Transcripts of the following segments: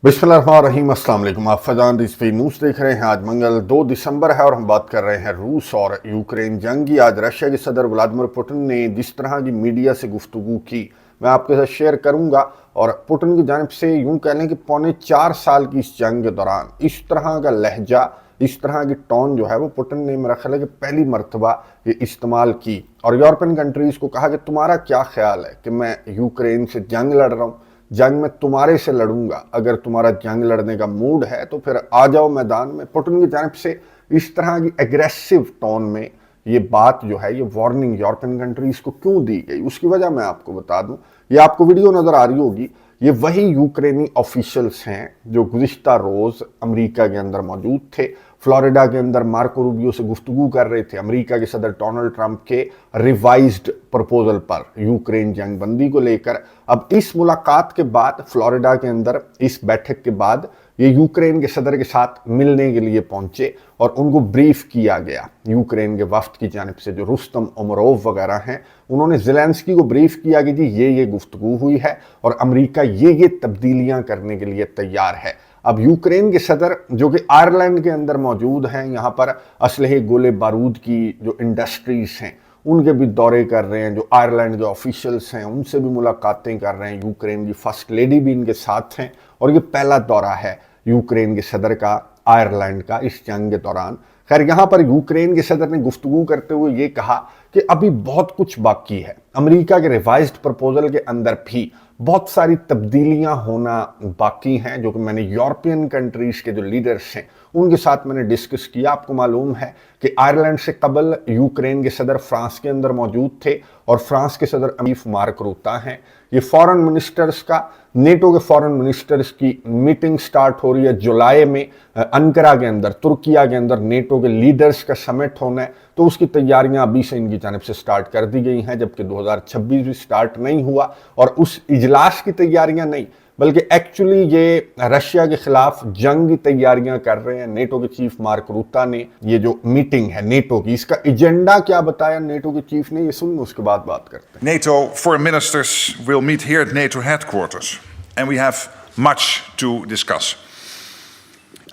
बिस्मिल्लाहिर्रहमानिर्रहीम, अस्सलाम वालेकुम। आप फैजान रिजवी न्यूज़ देख रहे हैं। आज मंगल 2 दिसंबर है और हम बात कर रहे हैं रूस और यूक्रेन जंग की। आज रशिया के सदर व्लादिमीर पुतिन ने जिस तरह की मीडिया से गुफ्तगू की, मैं आपके साथ शेयर करूंगा। और पुतिन की जानिब से यूं कह लें कि पौने 4 साल की इस जंग के दौरान इस तरह का लहजा, इस तरह की टोन जो है वो पुतिन ने, मेरा ख्याल है कि पहली मरतबा ये इस्तेमाल की और यूरोपियन कंट्रीज़ को कहा कि तुम्हारा क्या ख्याल है कि मैं यूक्रेन से जंग लड़ रहा हूँ, जंग में तुम्हारे से लड़ूंगा, अगर तुम्हारा जंग लड़ने का मूड है तो फिर आ जाओ मैदान में। पुतिन की जानिब से इस तरह की एग्रेसिव टोन में ये बात जो है, ये वार्निंग यूरोपियन कंट्रीज को क्यों दी गई, उसकी वजह मैं आपको बता दूं। ये आपको वीडियो नजर आ रही होगी, ये वही यूक्रेनी ऑफिशियल्स हैं जो गुज़िश्ता रोज़ अमेरिका के अंदर मौजूद थे, फ्लोरिडा के अंदर मार्को रूबियो से गुफ्तगू कर रहे थे अमेरिका के सदर डोनाल्ड ट्रंप के रिवाइज्ड प्रपोजल पर यूक्रेन जंग बंदी को लेकर। अब इस मुलाकात के बाद, फ्लोरिडा के अंदर इस बैठक के बाद, ये यूक्रेन के सदर के साथ मिलने के लिए पहुंचे और उनको ब्रीफ किया गया यूक्रेन के वफ्द की जानिब से, जो रुस्तम उमरोव वगैरह हैं। उन्होंने ज़ेलेंस्की को ब्रीफ किया कि जी ये गुफ्तगू हुई है और अमेरिका ये तब्दीलियां करने के लिए तैयार है। अब यूक्रेन के सदर जो कि आयरलैंड के अंदर मौजूद हैं, यहाँ पर असलहे गोले बारूद की जो इंडस्ट्रीज हैं उनके भी दौरे कर रहे हैं। जो आयरलैंड के ऑफिशियल्स हैं उनसे भी मुलाकातें कर रहे हैं। यूक्रेन की फर्स्ट लेडी भी इनके साथ हैं और ये पहला दौरा है यूक्रेन के सदर का आयरलैंड का इस जंग के दौरान। खैर, यहाँ पर यूक्रेन के सदर ने गुफ्तगू करते हुए ये कहा कि अभी बहुत कुछ बाकी है। अमेरिका के रिवाइज्ड प्रपोजल के अंदर भी बहुत सारी तब्दीलियां होना बाकी हैं, जो कि मैंने यूरोपियन कंट्रीज के जो लीडर्स हैं उनके साथ मैंने डिस्कस किया। आपको मालूम है कि आयरलैंड से कबल यूक्रेन के सदर फ्रांस के अंदर मौजूद थे और फ्रांस के सदर अमीफ मार्क रूता हैं। ये फॉरेन मिनिस्टर्स का, नेटो के फॉरेन मिनिस्टर्स की मीटिंग स्टार्ट हो रही है जुलाई में अंकारा के अंदर, तुर्किया के अंदर नेटो के लीडर्स का समिट होना है, तो उसकी तैयारियां अभी से इनकी जानिब से स्टार्ट कर दी गई हैं, जबकि 2026 भी स्टार्ट नहीं हुआ। और उस इजलास की तैयारियां नहीं, बल्कि एक्चुअली ये रशिया के खिलाफ जंग की तैयारियां कर रहे हैं। नेटो के चीफ मार्क रूता ने ये जो मीटिंग है नेटो की, इसका एजेंडा क्या बताया नेटो के चीफ ने, ये सुन उसके बाद बात करते हैं। NATO foreign ministers will meet here at NATO headquarters and we have much to discuss.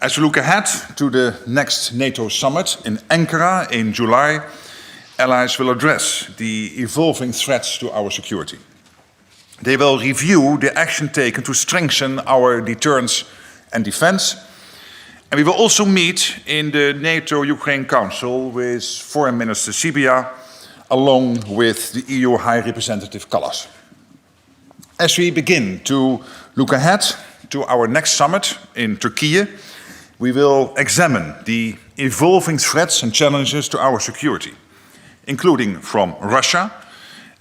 As we look ahead to the next NATO summit in Ankara in July, allies will address the evolving threats to our security. They will review the action taken to strengthen our deterrence and defense. And we will also meet in the NATO-Ukraine Council with Foreign Minister Sybiha, along with the EU High Representative Kallas. As we begin to look ahead to our next summit in Turkey, we will examine the evolving threats and challenges to our security, including from Russia,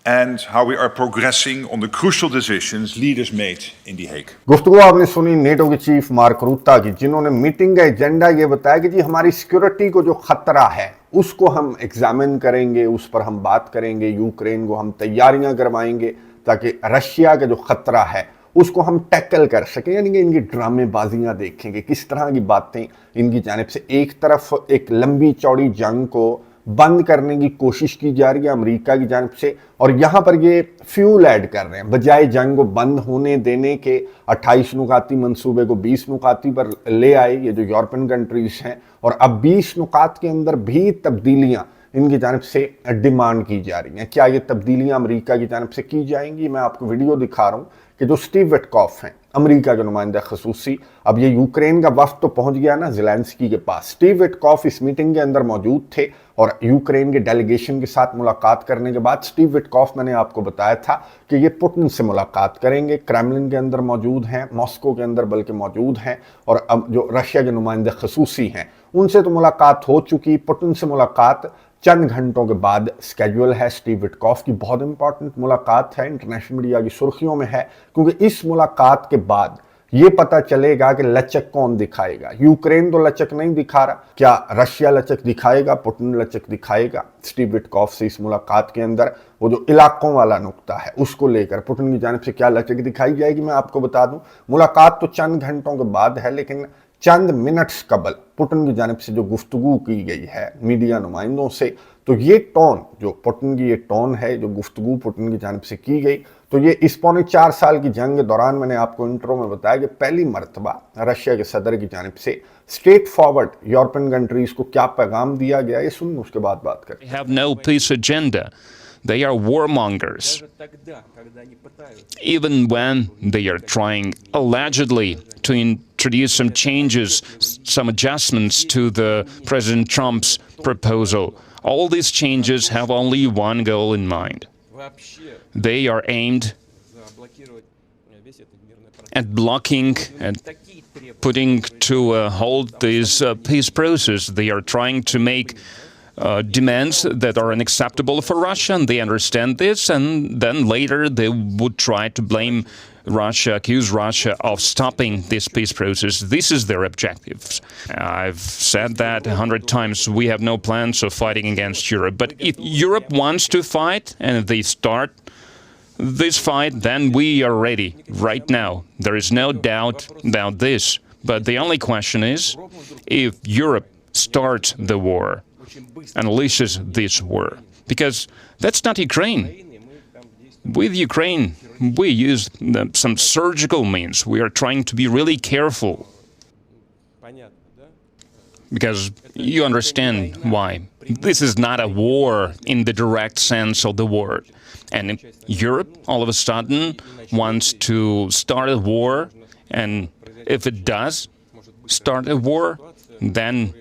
and how we are progressing on the crucial decisions leaders made in The Hague. गुफ्तगू आपने सुनी NATO के chief mark रूता की, जिन्होंने meeting का agenda ये बताया कि जी हमारी सिक्योरिटी को जो खतरा है उसको हम एग्जामिन करेंगे, उस पर हम बात करेंगे, यूक्रेन को हम तैयारियां करवाएंगे ताकि रशिया का जो खतरा है उसको हम टैकल कर सकें। यानी कि इनकी ड्रामेबाजियां देखेंगे, किस तरह की बातें इनकी जानिब से। एक तरफ एक लंबी चौड़ी जंग को बंद करने की कोशिश की जा रही है अमेरिका की जानिब से, और यहाँ पर ये फ्यूल ऐड कर रहे हैं, बजाय जंग को बंद होने देने के 28 नुकाती मंसूबे को 20 नुकाती पर ले आए ये जो यूरोपियन कंट्रीज हैं। और अब 20 नुकात के अंदर भी तब्दीलियां इनकी जानिब से डिमांड की जा रही हैं। क्या ये तब्दीलियां अमेरिका की जानिब से की जाएंगी? मैं आपको वीडियो दिखा रहा हूँ कि जो स्टीव विटकॉफ हैं अमेरिका के नुमाइंदा खसूसी, अब ये यूक्रेन का वफ्द तो पहुंच गया ना ज़ेलेंस्की के पास। स्टीव विटकॉफ इस मीटिंग के अंदर मौजूद थे और यूक्रेन के डेलीगेशन के साथ मुलाकात करने के बाद स्टीव विटकॉफ, मैंने आपको बताया था कि ये पुतिन से मुलाकात करेंगे, क्रेमलिन के अंदर मौजूद हैं, मॉस्को के अंदर बल्कि मौजूद हैं। और अब जो रशिया के नुमाइंदे खसूसी हैं उनसे तो मुलाकात हो चुकी, पुतिन से मुलाकात चंद घंटों के बाद स्केड्यूल है। स्टीव विटकॉफ की बहुत इंपॉर्टेंट मुलाकात है, इंटरनेशनल मीडिया की सुर्खियों में है, क्योंकि इस मुलाकात के बाद ये पता चलेगा कि लचक कौन दिखाएगा। यूक्रेन तो लचक नहीं दिखा रहा, क्या रशिया लचक दिखाएगा, पुतिन लचक दिखाएगा? स्टीव विटकॉफ से इस मुलाकात के अंदर वो जो इलाकों वाला नुक्ता है उसको लेकर पुतिन की जानिब से क्या लचक दिखाई जाएगी, मैं आपको बता दूं। मुलाकात तो चंद घंटों के बाद है, लेकिन चंद मिनट्स कबल पुतिन की जानिब से जो गुफ्तगू की गई है मीडिया नुमाइंदों से, तो ये टोन जो पुतिन की ये टोन है, जो गुफ्तगू पुतिन की जानिब से की गई, तो ये इस 4.25 साल की जंग के दौरान मैंने आपको इंट्रो में बताया कि पहली मरतबा रशिया के सदर की जानिब से स्ट्रेट फॉरवर्ड यूरोपियन कंट्रीज को क्या पैगाम दिया गया, ये सुन उसके बाद बात करें। They have no peace agenda. They are warmongers. Even when they are trying allegedly to introduce some changes, some adjustments to the President Trump's proposal, all these changes have only one goal in mind. They are aimed at blocking and putting to a halt this peace process. They are trying to make demands that are unacceptable for Russia, and they understand this, and then later they would try to blame Russia, accuse Russia of stopping this peace process. This is their objectives. I've said that 100 times. We have no plans of fighting against Europe. But if Europe wants to fight and they start this fight, then we are ready right now. There is no doubt about this. But the only question is, if Europe starts the war, unleashes this war, because that's not Ukraine. With Ukraine, we use some surgical means. We are trying to be really careful, because you understand why. This is not a war in the direct sense of the word. And Europe, all of a sudden, wants to start a war, and if it does start a war, then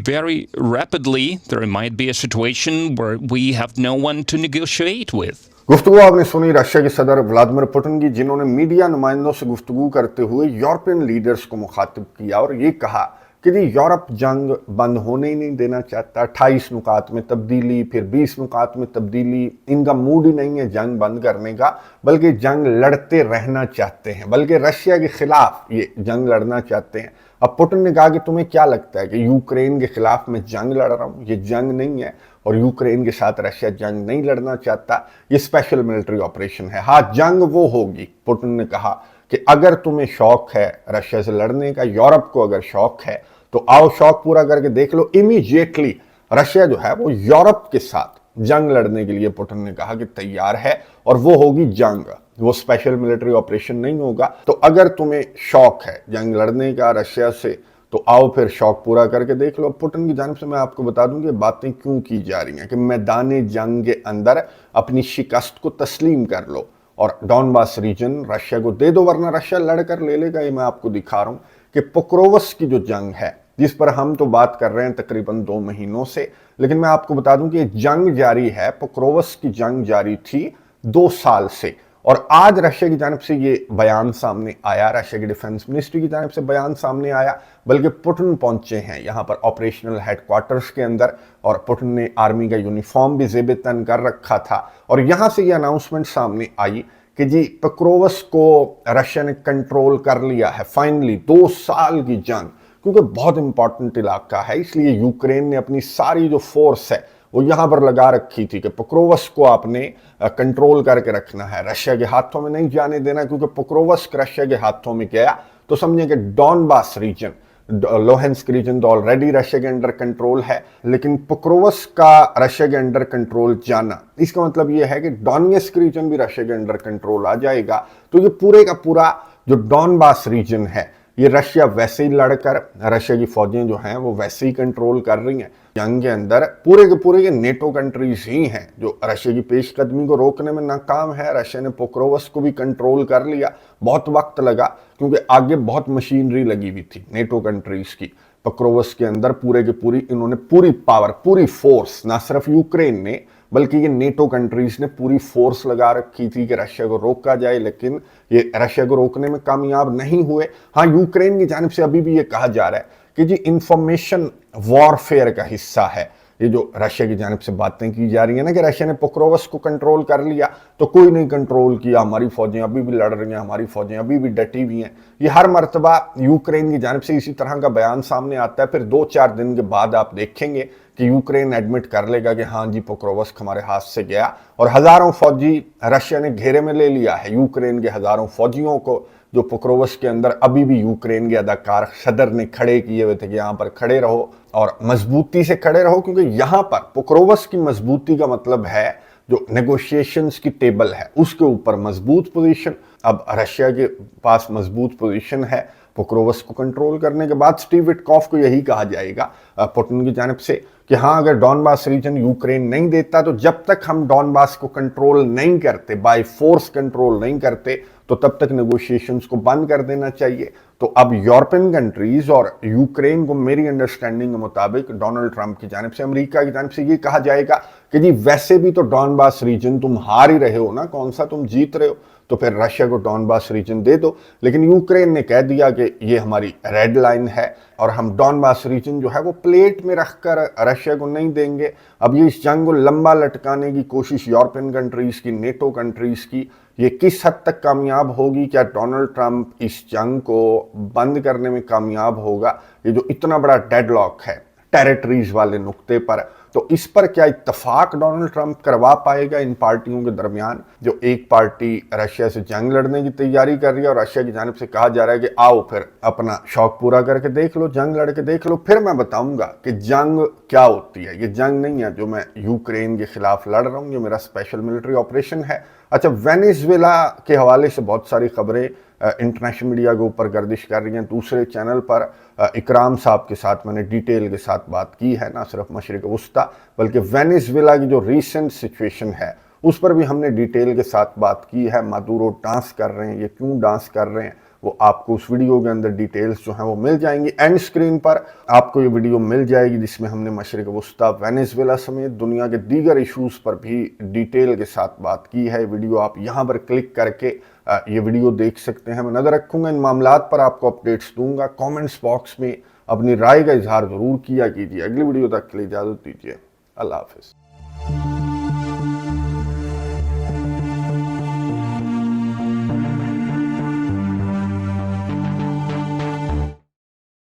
very rapidly there might be a situation where we have no one to negotiate with. गुफ्तगू आपने सुनी Russia के सदर Vladimir Putin की, जिन्होंने media नुमाइंदों से गुफ्तगू करते हुए यूरोपियन लीडर्स को मुखातिब किया और ये कहा कि जी यूरोप जंग बंद होने ही नहीं देना चाहता। 28 नुकात में तब्दीली, फिर 20 नुकात में तब्दीली, इनका मूड ही नहीं है जंग बंद करने का, बल्कि जंग लड़ते रहना चाहते हैं, बल्कि रशिया के खिलाफ ये जंग लड़ना चाहते हैं। अब पुतिन ने कहा कि तुम्हें क्या लगता है कि यूक्रेन के खिलाफ मैं जंग लड़ रहा हूँ? ये जंग नहीं है और यूक्रेन के साथ रशिया जंग नहीं लड़ना चाहता, ये स्पेशल मिलिट्री ऑपरेशन है। हाँ, जंग वो होगी, पुतिन ने कहा, कि अगर तुम्हें शौक है रशिया से लड़ने का, यूरोप को अगर शौक है तो आओ शौक पूरा करके देख लो। इमीडिएटली रशिया जो है वो यूरोप के साथ जंग लड़ने के लिए पुतिन ने कहा कि तैयार है, और वो होगी जंग, वो स्पेशल मिलिट्री ऑपरेशन नहीं होगा। तो अगर तुम्हें शौक है जंग लड़ने का रशिया से, तो आओ फिर शौक पूरा करके देख लो। पुतिन की जानिब से मैं आपको बता दूं कि बातें क्यों की जा रही हैं कि मैदान जंग के अंदर अपनी शिकस्त को तस्लीम कर लो और डॉनबास रीजन रशिया को दे दो, वरना रशिया लड़कर ले लेगा। ये मैं आपको दिखा रहा हूं कि पोक्रोवस की जो जंग है, जिस पर हम तो बात कर रहे हैं तकरीबन 2 महीनों से, लेकिन मैं आपको बता दूं कि जंग जारी है, पोक्रोवस की जंग जारी थी 2 साल से। और आज रशिया की जानिब से ये बयान सामने आया, रशिया की डिफेंस मिनिस्ट्री की जानिब से बयान सामने आया, बल्कि पुतिन पहुंचे हैं यहाँ पर ऑपरेशनल हेडक्वार्टर्स के अंदर, और पुतिन ने आर्मी का यूनिफॉर्म भी जेब तन कर रखा था, और यहाँ से ये अनाउंसमेंट सामने आई कि जी पोक्रोवस को रशिया ने कंट्रोल कर लिया है फाइनली। 2 साल की जंग, क्योंकि बहुत इंपॉर्टेंट इलाका है, इसलिए यूक्रेन ने अपनी सारी जो फोर्स है वो यहाँ पर लगा रखी थी कि पोक्रोवस को आपने कंट्रोल करके रखना है, रशिया के हाथों में नहीं जाने देना, क्योंकि पोक्रोवस रशिया के हाथों में गया तो समझे कि डॉनबास रीजन, लोहेंस्क रीजन तो ऑलरेडी रशिया के अंडर कंट्रोल है, लेकिन पोक्रोवस का रशिया के अंडर कंट्रोल जाना, इसका मतलब ये है कि डोनेस्क रीजन भी रशिया के अंडर कंट्रोल आ जाएगा। तो ये पूरे का पूरा जो डॉनबास रीजन है, ये रशिया वैसे ही लड़कर, रशिया की फौजें जो हैं वो वैसे ही कंट्रोल कर रही हैं। जंग के अंदर पूरे के नेटो कंट्रीज ही हैं जो रशिया की पेशकदमी को रोकने में नाकाम है। रशिया ने पोक्रोवस को भी कंट्रोल कर लिया, बहुत वक्त लगा, क्योंकि आगे बहुत मशीनरी लगी हुई थी नेटो कंट्रीज की। पोक्रोवस के अंदर पूरी इन्होंने पूरी पावर, पूरी फोर्स, ना सिर्फ यूक्रेन ने बल्कि ये नेटो कंट्रीज ने पूरी फोर्स लगा रखी थी कि रशिया को रोका जाए, लेकिन ये रशिया को रोकने में कामयाब नहीं हुए। हाँ, यूक्रेन की जानिब से अभी भी ये कहा जा रहा है कि जी इंफॉर्मेशन वॉरफेयर का हिस्सा है। ये जो रशिया की जानिब से बातें की जा रही है ना कि रशिया ने पोक्रोवस को कंट्रोल कर लिया, तो कोई नहीं कंट्रोल किया, हमारी फौजें अभी भी लड़ रही हैं, हमारी फौजें अभी भी डटी हुई हैं। ये हर मर्तबा यूक्रेन की जानिब से इसी तरह का बयान सामने आता है। फिर 2-4 दिन के बाद आप देखेंगे कि यूक्रेन एडमिट कर लेगा कि हाँ जी पोक्रोवस हमारे हाथ से गया, और हजारों फौजी रशिया ने घेरे में ले लिया है। यूक्रेन के हजारों फौजियों को जो पोक्रोवस के अंदर अभी भी यूक्रेन के अदाकार सदर ने खड़े किए हुए थे कि यहाँ पर खड़े रहो और मजबूती से खड़े रहो, क्योंकि यहाँ पर पोक्रोवस की मजबूती का मतलब है जो नेगोशिएशंस की टेबल है उसके ऊपर मजबूत पोजीशन। अब रशिया के पास मजबूत पोजीशन है पोक्रोवस को कंट्रोल करने के बाद। स्टीव विटकॉफ को यही कहा जाएगा पुतिन की जानिब से कि हाँ, अगर डॉनबास रीजन यूक्रेन नहीं देता तो जब तक हम डॉनबास को कंट्रोल नहीं करते, बाय फोर्स कंट्रोल नहीं करते, तो तब तक नेगोशिएशंस को बंद कर देना चाहिए। तो अब यूरोपियन कंट्रीज और यूक्रेन को मेरी अंडरस्टैंडिंग के मुताबिक डोनाल्ड ट्रंप की जानिब से, अमेरिका की जानिब से ये कहा जाएगा कि जी वैसे भी तो डॉनबास रीजन तुम हार ही रहे हो ना, कौन सा तुम जीत रहे हो, तो फिर रशिया को डॉनबास रीजन दे दो। लेकिन यूक्रेन ने कह दिया कि ये हमारी रेड लाइन है और हम डॉनबास रीजन जो है वो प्लेट में रखकर रशिया को नहीं देंगे। अब ये इस जंग को लंबा लटकाने की कोशिश यूरोपियन कंट्रीज की, नेटो कंट्रीज की, ये किस हद तक कामयाब होगी? क्या डोनाल्ड ट्रंप इस जंग को बंद करने में कामयाब होगा? ये जो इतना बड़ा डेडलॉक है टेरिटरीज वाले नुक्ते पर, तो इस पर क्या इत्तफाक डोनाल्ड ट्रंप करवा पाएगा इन पार्टियों के दरमियान? जो एक पार्टी रशिया से जंग लड़ने की तैयारी कर रही है और रशिया की जानिब से कहा जा रहा है कि आओ फिर अपना शौक पूरा करके देख लो, जंग लड़ के देख लो, फिर मैं बताऊंगा कि जंग क्या होती है। ये जंग नहीं है जो मैं यूक्रेन के खिलाफ लड़ रहा हूँ, ये मेरा स्पेशल मिलिट्री ऑपरेशन है। अच्छा, वेनेजुएला के हवाले से बहुत सारी खबरें इंटरनेशनल मीडिया के ऊपर गर्दिश कर रही हैं। दूसरे चैनल पर इकराम साहब के साथ मैंने डिटेल के साथ बात की है, ना सिर्फ मशरिक वस्ता बल्कि वेनेजुएला की जो रीसेंट सिचुएशन है उस पर भी हमने डिटेल के साथ बात की है। मादुरो डांस कर रहे हैं, ये क्यों डांस कर रहे हैं, वो आपको उस वीडियो के अंदर डिटेल्स जो हैं वो मिल जाएंगी। एंड स्क्रीन पर आपको ये वीडियो मिल जाएगी जिसमें हमने मशरिक वस्ता, वेनेजुएला समेत दुनिया के दीगर इशूज़ पर भी डिटेल के साथ बात की है। वीडियो आप यहाँ पर क्लिक करके ये वीडियो देख सकते हैं। मैं नज़र रखूँगा इन मामलात पर, आपको अपडेट्स दूंगा। कॉमेंट्स बॉक्स में अपनी राय का इजहार ज़रूर किया कीजिए। अगली वीडियो तक के लिए इजाज़त दीजिए। अल्लाह हाफिज़।